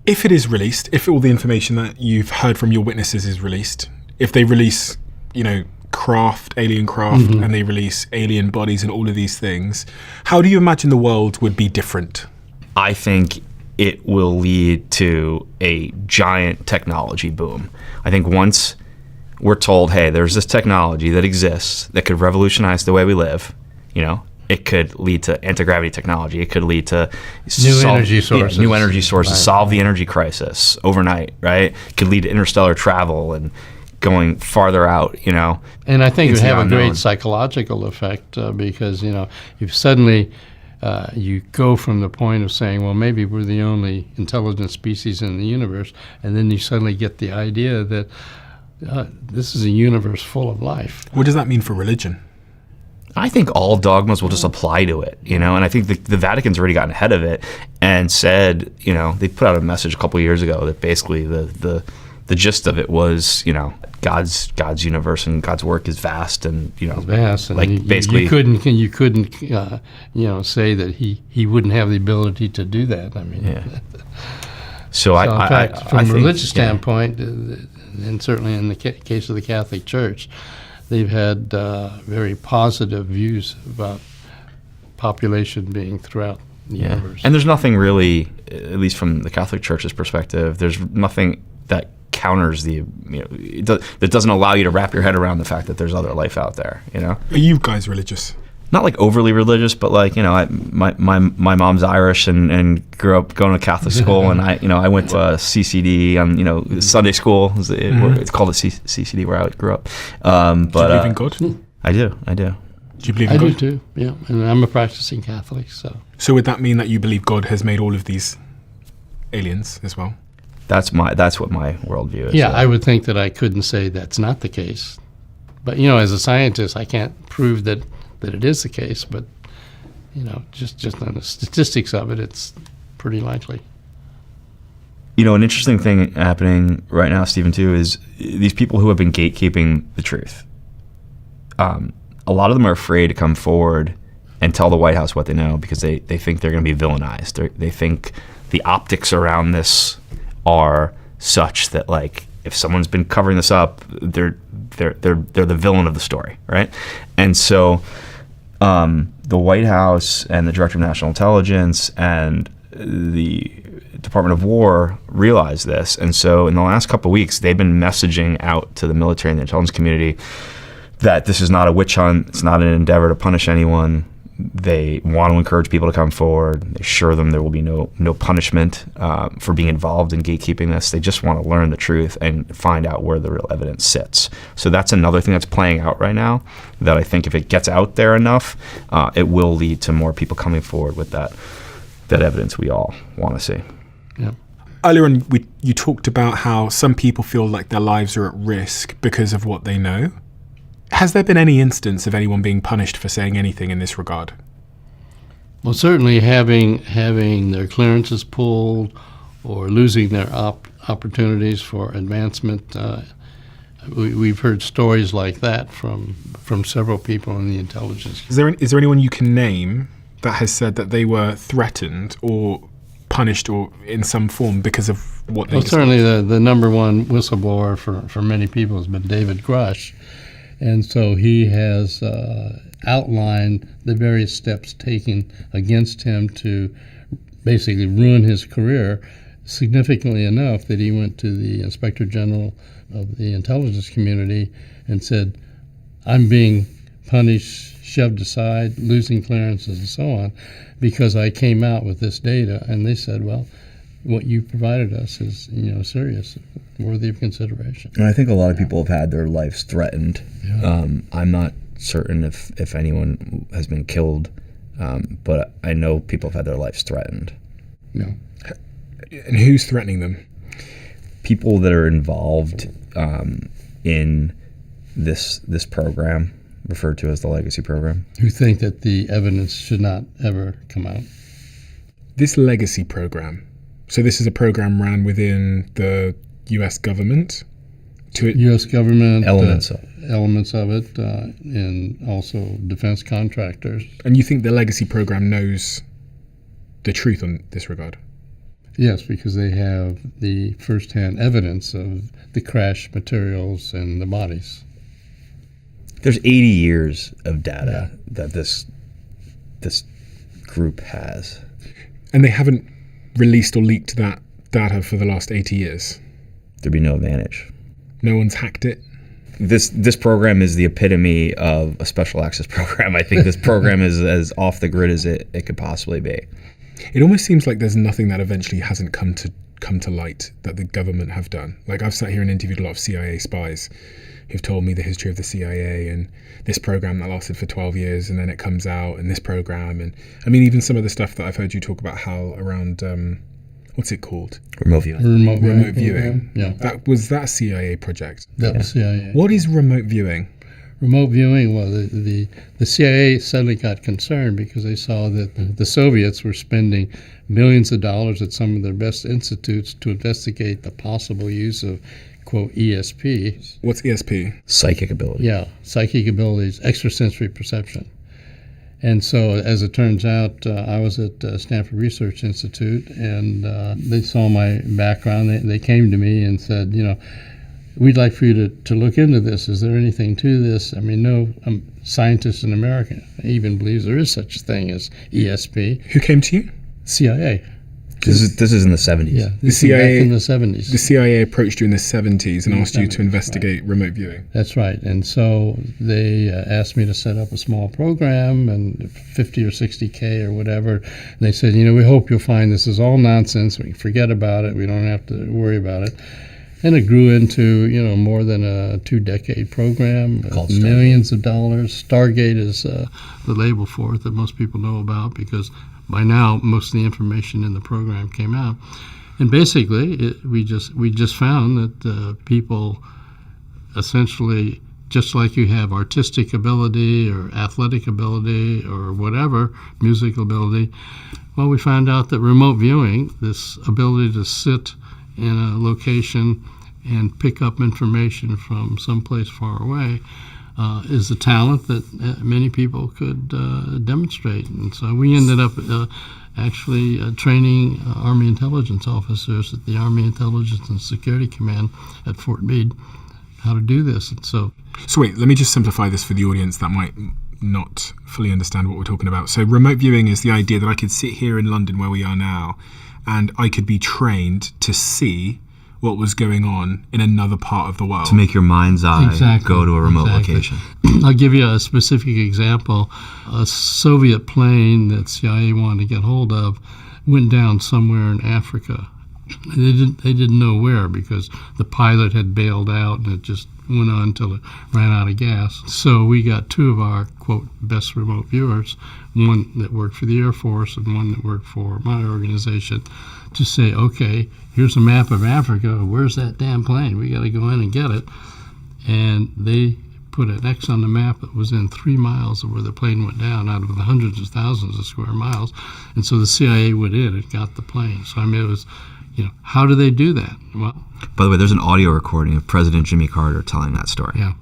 If it is released, if all the information that you've heard from your witnesses is released, if they release, alien craft, and they release alien bodies and all of these things, how do you imagine the world would be different? I think it will lead to a giant technology boom. I think once we're told, hey, there's this technology that exists that could revolutionize the way we live, it could lead to anti-gravity technology. It could lead to new energy sources, right. Solve the energy crisis overnight, right? It could lead to interstellar travel and going farther out, And I think it would have a great psychological effect because, if suddenly you go from the point of saying, well, maybe we're the only intelligent species in the universe, and then you suddenly get the idea that this is a universe full of life. What does that mean for religion? I think all dogmas will just apply to it, and I think the Vatican's already gotten ahead of it and said, they put out a message a couple of years ago that basically the gist of it was, God's universe and God's work is vast and, vast. And like basically you couldn't say that he wouldn't have the ability to do that. I mean, yeah. So in fact, from a religious standpoint, and certainly in the case of the Catholic Church, they've had very positive views about population being throughout the universe. And there's nothing really, at least from the Catholic Church's perspective, there's nothing that counters that doesn't allow you to wrap your head around the fact that there's other life out there. Are you guys religious? Not like overly religious, but like my mom's Irish and grew up going to Catholic school, and I went to CCD on Sunday school. It's called a CCD where I grew up. Do you believe in God? I do. Do you believe in God? I do too. Yeah, and I'm a practicing Catholic. So would that mean that you believe God has made all of these aliens as well? That's what my worldview is. Yeah, I would think that I couldn't say that's not the case, but as a scientist, I can't prove that it is the case. But just on the statistics of it, it's pretty likely. An interesting thing happening right now, Stephen, too, is these people who have been gatekeeping the truth. A lot of them are afraid to come forward and tell the White House what they know because they think they're going to be villainized. They think the optics around this are such that, like, if someone's been covering this up, they're the villain of the story, right? And so the White House and the Director of National Intelligence and the Department of War realize this, and so in the last couple of weeks, they've been messaging out to the military and the intelligence community that this is not a witch hunt. It's not an endeavor to punish anyone. They want to encourage people to come forward. They assure them there will be no punishment for being involved in gatekeeping this. They just want to learn the truth and find out where the real evidence sits. So that's another thing that's playing out right now that I think if it gets out there enough, it will lead to more people coming forward with that evidence we all want to see. Yeah. Earlier on, you talked about how some people feel like their lives are at risk because of what they know. Has there been any instance of anyone being punished for saying anything in this regard? Well, certainly having their clearances pulled or losing their opportunities for advancement. We've heard stories like that from several people in the intelligence. Is there anyone you can name that has said that they were threatened or punished or in some form because of what they certainly the number one whistleblower for many people has been David Grush. And so he has outlined the various steps taken against him to basically ruin his career, significantly enough that he went to the Inspector General of the intelligence community and said, I'm being punished, shoved aside, losing clearances and so on, because I came out with this data. And they said, well, what you provided us is, serious, worthy of consideration. And I think a lot of people have had their lives threatened. Yeah. I'm not certain if anyone has been killed, but I know people have had their lives threatened. Yeah. And who's threatening them? People that are involved in this program, referred to as the Legacy Program. Who think that the evidence should not ever come out. This Legacy Program, so this is a program ran within the U.S. government? U.S. government, elements of it, and also defense contractors. And you think the Legacy Program knows the truth on this regard? Yes, because they have the first-hand evidence of the crash materials and the bodies. There's 80 years of data that this group has. And they haven't released or leaked that data for the last 80 years. There'd be no advantage. No one's hacked it. This program is the epitome of a special access program. I think this program is as off the grid as it could possibly be. It almost seems like there's nothing that eventually hasn't come to light that the government have done. Like, I've sat here and interviewed a lot of CIA spies who've told me the history of the CIA and this program that lasted for 12 years, and then it comes out, and this program, and I mean, even some of the stuff that I've heard you talk about, Hal, around what's it called? Remote viewing. Remote viewing. Yeah. That was that CIA project. That was CIA. What is remote viewing? Remote viewing, well, the CIA suddenly got concerned because they saw that the Soviets were spending millions of dollars at some of their best institutes to investigate the possible use of, quote, ESP. What's ESP? Psychic ability. Yeah, psychic abilities, extrasensory perception. And so, as it turns out, I was at Stanford Research Institute, and they saw my background. They came to me and said, we'd like for you to look into this. Is there anything to this? I mean, no scientist in America even believes there is such a thing as ESP. Who came to you? CIA. This is in the 70s. Yeah, The CIA back in the 70s. The CIA approached you in the 70s and asked you to investigate remote viewing. That's right. And so they asked me to set up a small program, and 50 or 60K or whatever. And they said, we hope you'll find this is all nonsense. We can forget about it. We don't have to worry about it. And it grew into, more than a 2-decade program, millions of dollars. Stargate is the label for it that most people know about, because by now most of the information in the program came out. And basically, we just found that people essentially, just like you have artistic ability or athletic ability or whatever, musical ability, well, we found out that remote viewing, this ability to sit in a location and pick up information from someplace far away, is a talent that many people could demonstrate. And so we ended up actually training Army intelligence officers at the Army Intelligence and Security Command at Fort Meade how to do this. And so wait, let me just simplify this for the audience that might not fully understand what we're talking about. So remote viewing is the idea that I could sit here in London where we are now, and I could be trained to see what was going on in another part of the world. To make your mind's eye go to a remote location. I'll give you a specific example. A Soviet plane that CIA wanted to get hold of went down somewhere in Africa. They didn't know where, because the pilot had bailed out and it just went on until it ran out of gas. So we got 2 of our, quote, best remote viewers, one that worked for the Air Force and one that worked for my organization, to say, okay, here's a map of Africa. Where's that damn plane? We got to go in and get it. And they put an X on the map that was in 3 miles of where the plane went down out of the hundreds of thousands of square miles. And so the CIA went in and got the plane. So, I mean, it was, how do they do that? Well, by the way, there's an audio recording of President Jimmy Carter telling that story. Yeah.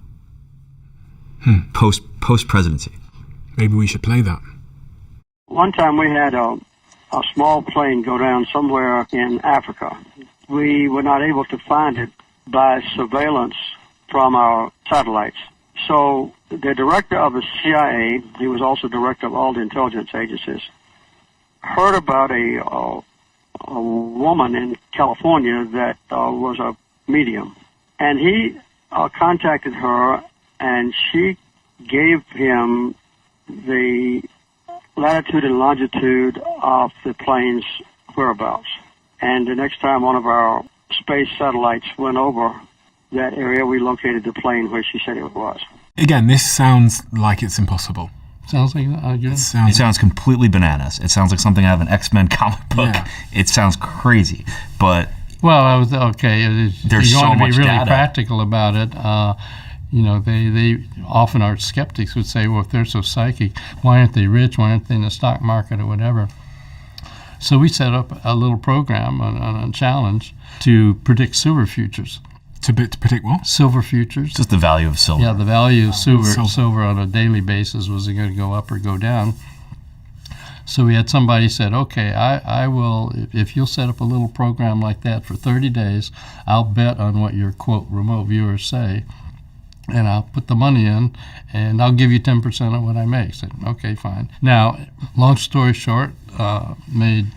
Post presidency. Maybe we should play that. One time we had a small plane go down somewhere in Africa. We were not able to find it by surveillance from our satellites. So the director of the CIA, he was also director of all the intelligence agencies, heard about a woman in California that was a medium. And he contacted her, and she gave him the latitude and longitude of the plane's whereabouts. And the next time one of our space satellites went over that area, we located the plane where she said it was. Again, this sounds like it's impossible. Sounds like it sounds completely bananas. It sounds like something out of an X-Men comic book. Yeah. It sounds crazy, but I was okay. There's you so want to much be really data. Practical about it. They often, our skeptics would say, well, if they're so psychic, why aren't they rich? Why aren't they in the stock market or whatever? So we set up a little program on a challenge to predict silver futures. To predict what? Silver futures. Just the value of silver. Yeah, the value of silver on a daily basis. Was it going to go up or go down? So we had somebody said, okay, I will, if you'll set up a little program like that for 30 days, I'll bet on what your, quote, remote viewers say, and I'll put the money in, and I'll give you 10% of what I make. I said, okay, fine. Now, long story short, made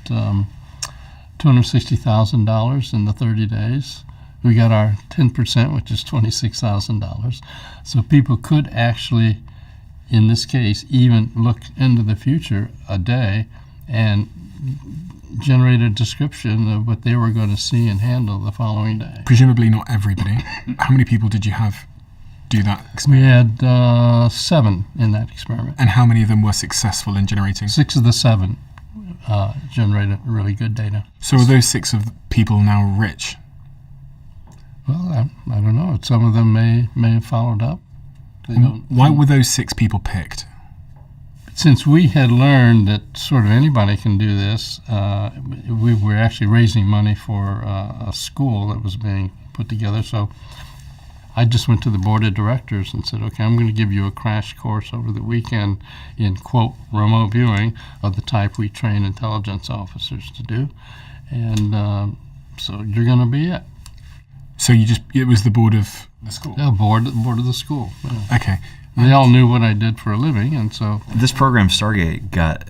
$260,000 in the 30 days. We got our 10%, which is $26,000. So people could actually, in this case, even look into the future a day and generate a description of what they were going to see and handle the following day. Presumably not everybody. How many people did you have do that experiment? We had 7 in that experiment. And how many of them were successful in generating? 6 of the 7 generated really good data. So are those 6 of people now rich? Well, I don't know. Some of them may have followed up. Why were those 6 people picked? Since we had learned that sort of anybody can do this, we were actually raising money for a school that was being put together. So I just went to the board of directors and said, okay, I'm going to give you a crash course over the weekend in, quote, remote viewing of the type we train intelligence officers to do. And so you're going to be it. So it was the board of the school? Yeah, board of the school. Yeah. Okay. They all knew what I did for a living, and so... This program, Stargate, got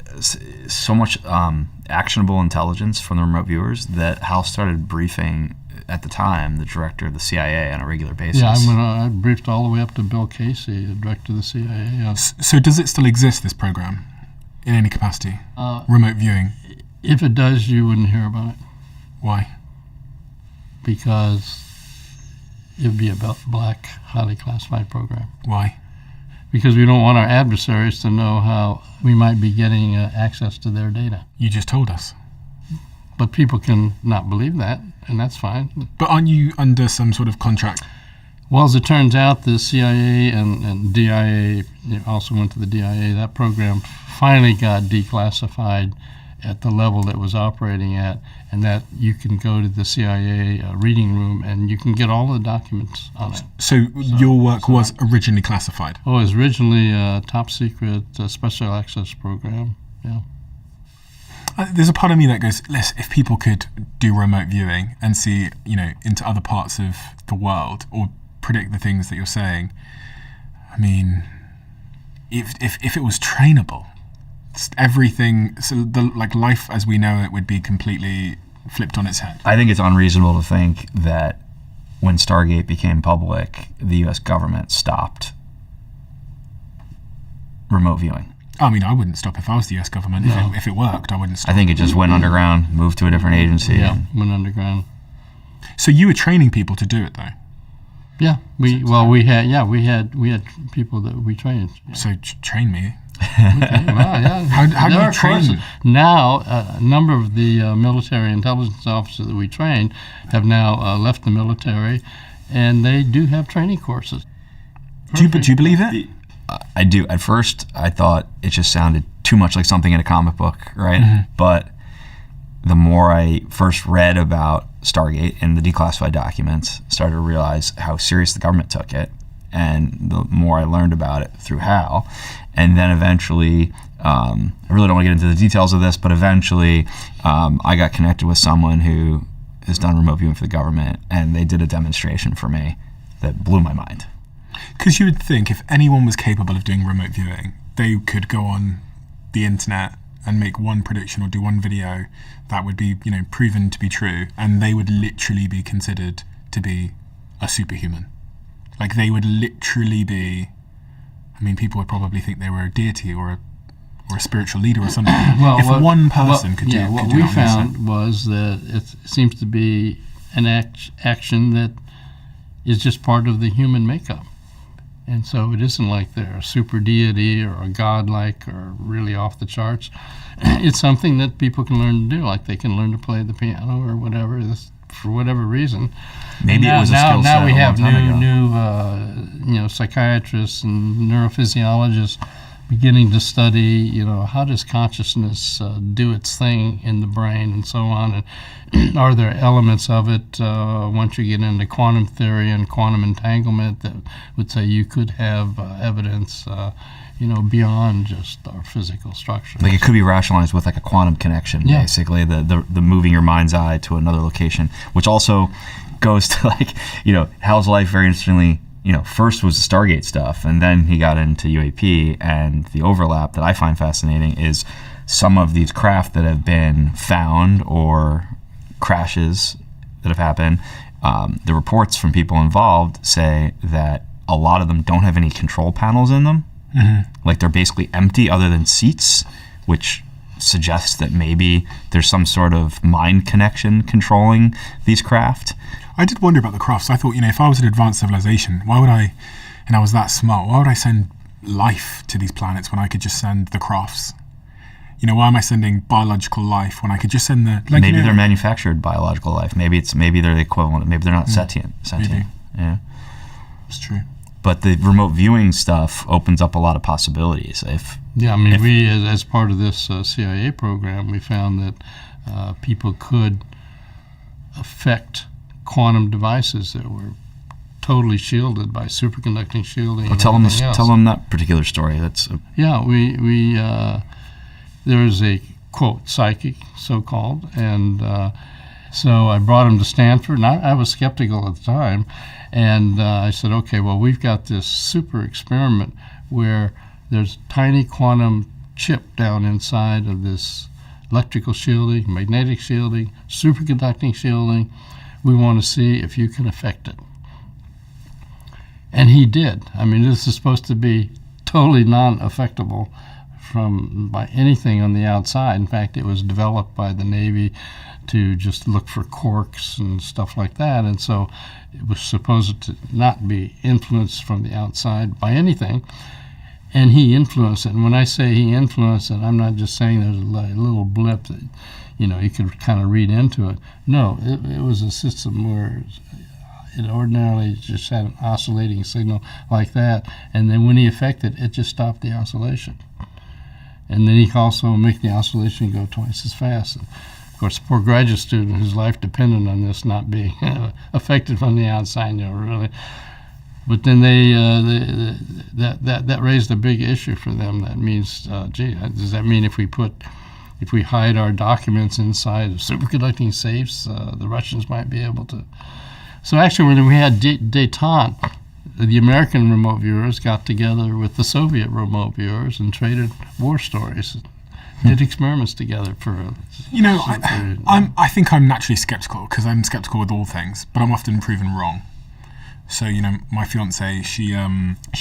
so much actionable intelligence from the remote viewers that Hal started briefing, at the time, the director of the CIA on a regular basis. Yeah, I briefed all the way up to Bill Casey, the director of the CIA. Yeah. So does it still exist, this program, in any capacity? Remote viewing? If it does, you wouldn't hear about it. Why? Because it would be a black, highly classified program. Why? Because we don't want our adversaries to know how we might be getting access to their data. You just told us. But people can not believe that, and that's fine. But aren't you under some sort of contract? Well, as it turns out, the CIA and DIA, also went to the DIA, that program finally got declassified at the level that was operating at, and that you can go to the CIA reading room and you can get all the documents on it. So your work was originally classified? Oh, it was originally a top secret special access program, yeah. There's a part of me that goes, if people could do remote viewing and see, into other parts of the world or predict the things that you're saying, I mean, if it was trainable, everything, so life as we know it would be completely flipped on its head. I think it's unreasonable to think that when Stargate became public, the U.S. government stopped remote viewing. I mean, I wouldn't stop if I was the U.S. government. No. If it worked, I wouldn't stop. I think it just went underground, moved to a different agency. Yeah, went underground. So you were training people to do it, though? Yeah, we had people that we trained. Yeah. So train me. Okay, well, yeah. How do you train courses. them? Now, a number of the military intelligence officers that we trained have now left the military, and they do have training courses. Do you believe it? I do. At first, I thought it just sounded too much like something in a comic book, right? Mm-hmm. But the more I first read about Stargate and the declassified documents, started to realize how serious the government took it, and the more I learned about it through Hal, and then eventually, I really don't want to get into the details of this, but eventually I got connected with someone who has done remote viewing for the government, and they did a demonstration for me that blew my mind. Because you would think if anyone was capable of doing remote viewing, they could go on the internet and make one prediction or do one video that would be, proven to be true, and they would literally be considered to be a superhuman. Like, they would literally be, people would probably think they were a deity or a spiritual leader or something. If one person could do it. What we found was that it seems to be an action that is just part of the human makeup. And so it isn't like they're a super deity or a godlike or really off the charts. It's something that people can learn to do, like they can learn to play the piano or whatever, for whatever reason. Maybe it was a skill set now we a long have time ago. new psychiatrists and neurophysiologists beginning to study, how does consciousness do its thing in the brain and so on, and are there elements of it once you get into quantum theory and quantum entanglement that would say you could have evidence, beyond just our physical structure. Like it could be rationalized with like a quantum connection, basically, the moving your mind's eye to another location, which also goes to like, Hal's life very interestingly, first was the Stargate stuff, and then he got into UAP, and the overlap that I find fascinating is some of these craft that have been found or crashes that have happened. The reports from people involved say that a lot of them don't have any control panels in them. Mm-hmm. Like they're basically empty other than seats, which suggests that maybe there's some sort of mind connection controlling these craft. I did wonder about the crafts. I thought, if I was an advanced civilization, why would I, and I was that smart, why would I send life to these planets when I could just send the crafts? Why am I sending biological life when I could just send the... maybe they're manufactured biological life. Maybe they're the equivalent. Maybe they're not sentient. Maybe. Yeah. It's true. But the remote viewing stuff opens up a lot of possibilities. We, as part of this CIA program, we found that people could affect quantum devices that were totally shielded by superconducting shielding. Well, tell them that particular story. There is a quote psychic, so-called, and so I brought him to Stanford, and I was skeptical at the time, and I said, okay, well, we've got this super experiment where there's a tiny quantum chip down inside of this electrical shielding, magnetic shielding, superconducting shielding. We want to see if you can affect it. And he did. This is supposed to be totally non-affectable by anything on the outside. In fact, it was developed by the Navy to just look for corks and stuff like that, and so it was supposed to not be influenced from the outside by anything, and he influenced it. And when I say he influenced it, I'm not just saying there's a little blip that you could kind of read into it. No, it was a system where it ordinarily just had an oscillating signal like that, and then when he affected it just stopped the oscillation, and then he could also make the oscillation go twice as fast. And of course, the poor graduate student whose life depended on this not being affected from the outside, really. But then that raised a big issue for them. That means, does that mean if we hide our documents inside of superconducting safes, the Russians might be able to? So actually, when we had détente, the American remote viewers got together with the Soviet remote viewers and traded war stories. Did experiments together for I think I'm naturally skeptical because I'm skeptical with all things, but I'm often proven wrong. So my fiance, she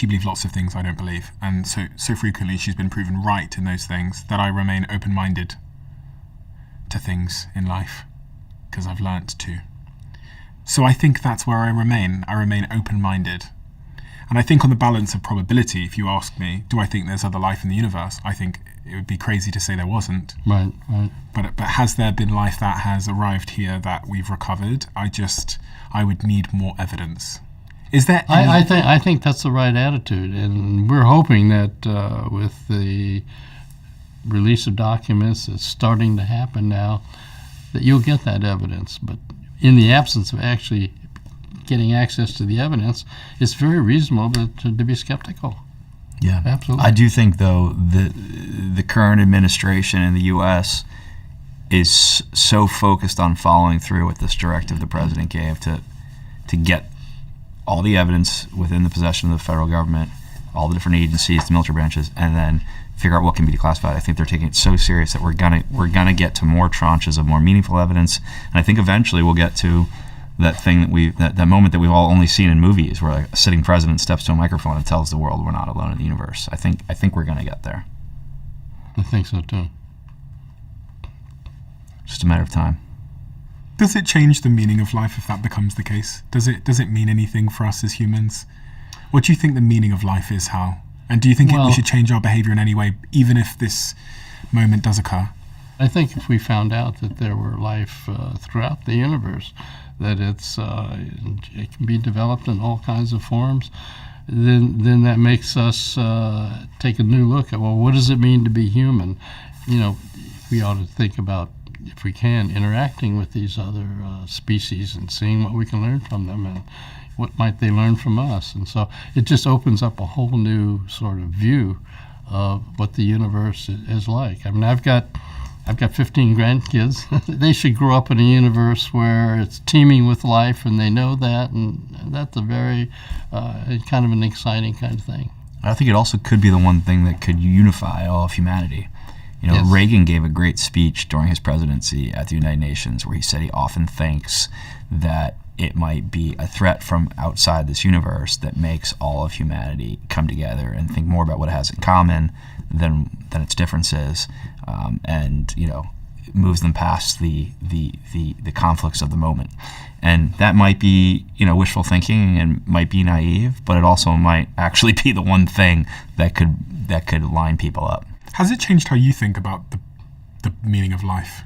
believes lots of things I don't believe, and so frequently she's been proven right in those things that I remain open-minded to things in life because I've learnt to. So I think that's where I remain. I remain open-minded. And I think on the balance of probability, if you ask me, do I think there's other life in the universe? I think it would be crazy to say there wasn't. Right. But has there been life that has arrived here that we've recovered? I would need more evidence. Is there? I think that's the right attitude, and we're hoping that with the release of documents that's starting to happen now, that you'll get that evidence. But in the absence of actually getting access to the evidence, it's very reasonable to be skeptical. Yeah, absolutely. I do think, though, the current administration in the U.S. is so focused on following through with this directive the president gave to get all the evidence within the possession of the federal government, all the different agencies, the military branches, and then figure out what can be declassified. I think they're taking it so serious that we're gonna get to more tranches of more meaningful evidence, and I think eventually we'll get to that thing that moment that we've all only seen in movies, where like a sitting president steps to a microphone and tells the world we're not alone in the universe. I think we're gonna get there. I think so too. Just a matter of time. Does it change the meaning of life if that becomes the case? Does it mean anything for us as humans? What do you think the meaning of life is, Hal? And do you think we should change our behavior in any way, even if this moment does occur? I think if we found out that there were life throughout the universe, that it can be developed in all kinds of forms, then that makes us take a new look at, well, what does it mean to be human? We ought to think about, if we can, interacting with these other species and seeing what we can learn from them and what might they learn from us. And so it just opens up a whole new sort of view of what the universe is like. I mean, I've got 15 grandkids. They should grow up in a universe where it's teeming with life, and they know that, and that's a very kind of an exciting kind of thing. I think it also could be the one thing that could unify all of humanity. Yes. Reagan gave a great speech during his presidency at the United Nations where he said he often thinks that it might be a threat from outside this universe that makes all of humanity come together and think more about what it has in common than its differences, and moves them past the conflicts of the moment. And that might be wishful thinking and might be naive, but it also might actually be the one thing that could line people up. Has it changed how you think about the meaning of life?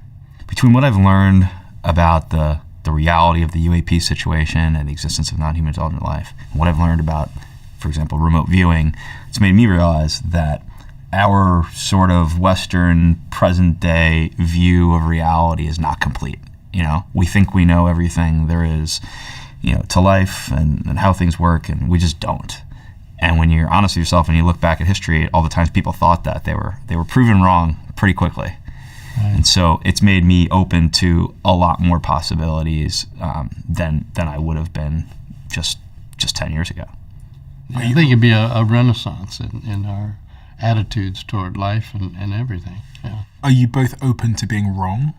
Between what I've learned about the reality of the UAP situation and the existence of non-human intelligent life, and what I've learned about, for example, remote viewing, it's made me realize that our sort of Western present-day view of reality is not complete. We think we know everything there is, to life and how things work, and we just don't. And when you're honest with yourself and you look back at history, all the times people thought that, they were proven wrong pretty quickly. Right. And so it's made me open to a lot more possibilities than I would have been just 10 years ago. Yeah, I think it'd be a renaissance in our attitudes toward life and everything. Yeah. Are you both open to being wrong?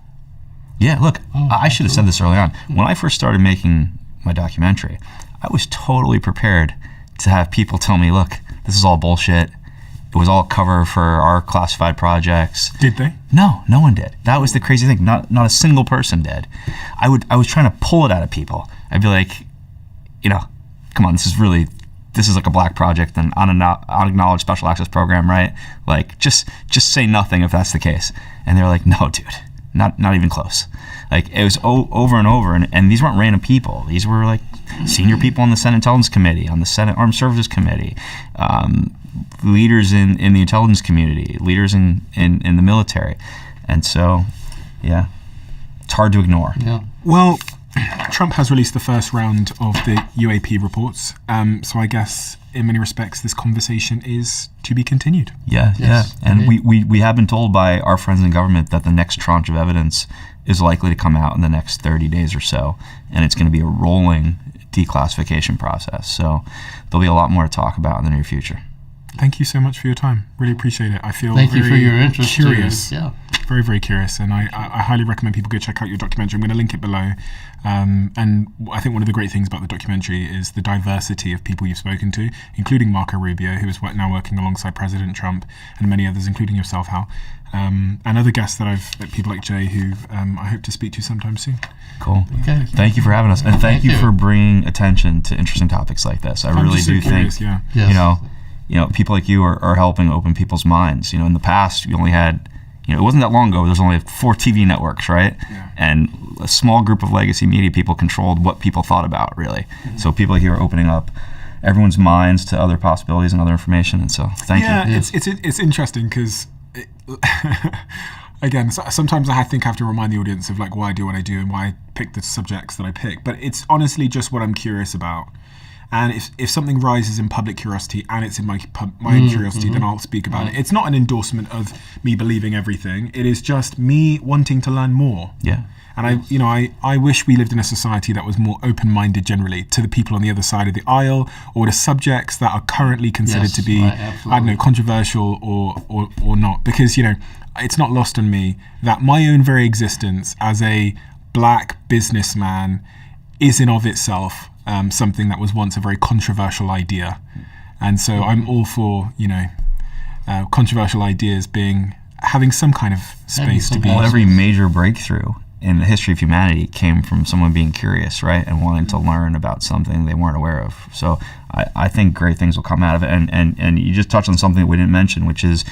Yeah, look, I should have said this early on. When I first started making my documentary, I was totally prepared to have people tell me, look, this is all bullshit. It was all cover for our classified projects. Did they? No one did. That was the crazy thing. Not a single person did. I was trying to pull it out of people. I'd be like, come on, this is like a black project and unacknowledged special access program, right? Like, just say nothing if that's the case. And they're like, no, dude, not even close. Like, it was over and over, and these weren't random people. These were like senior people on the Senate Intelligence Committee, on the Senate Armed Services Committee, leaders in the intelligence community, leaders in the military. And so, yeah, it's hard to ignore. Yeah. Well, Trump has released the first round of the UAP reports, so I guess in many respects this conversation is to be continued. Yeah. And we have been told by our friends in government that the next tranche of evidence is likely to come out in the next 30 days or so, and it's going to be a rolling declassification process. So there'll be a lot more to talk about in the near future. Thank you so much for your time. Really appreciate it. I feel Thank you for your interest. Curious. Yeah. Very, very curious. And I highly recommend people go check out your documentary. I'm going to link it below. And I think one of the great things about the documentary is the diversity of people you've spoken to, including Marco Rubio, who is now working alongside President Trump, and many others, including yourself, Hal, and other guests people like Jay, who I hope to speak to sometime soon. Cool. Okay. Thank you for having us. And thank you for bringing attention to interesting topics like this. I really do think, yeah. Yes. People like you are helping open people's minds. In the past, you only had, it wasn't that long ago, there was only 4 TV networks, right? Yeah. And a small group of legacy media people controlled what people thought about, really. Mm-hmm. So people like you are opening up everyone's minds to other possibilities and other information. And so thank you. Yeah, it's interesting because, again, sometimes I think I have to remind the audience of why I do what I do and why I pick the subjects that I pick. But it's honestly just what I'm curious about. And if something rises in public curiosity and it's in my own curiosity, then I'll speak about it. It's not an endorsement of me believing everything. It is just me wanting to learn more. Yeah. And I wish we lived in a society that was more open-minded generally to the people on the other side of the aisle, or to subjects that are currently considered to be, I don't know, controversial or not. Because, it's not lost on me that my own very existence as a black businessman is in of itself something that was once a very controversial idea. And so I'm all for, controversial ideas having some kind of space to be. Well, every major breakthrough in the history of humanity came from someone being curious, right? And wanting to learn about something they weren't aware of. So I think great things will come out of it. And you just touched on something that we didn't mention, which is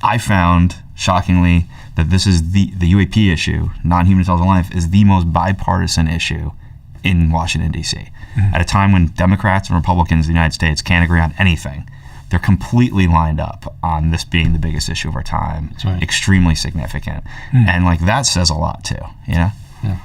I found, shockingly, that this is the UAP issue, non-human intelligent life, is the most bipartisan issue in Washington, D.C. At a time when Democrats and Republicans in the United States can't agree on anything, they're completely lined up on this being the biggest issue of our time. That's right. Extremely significant. And like that says a lot too, you know? Yeah.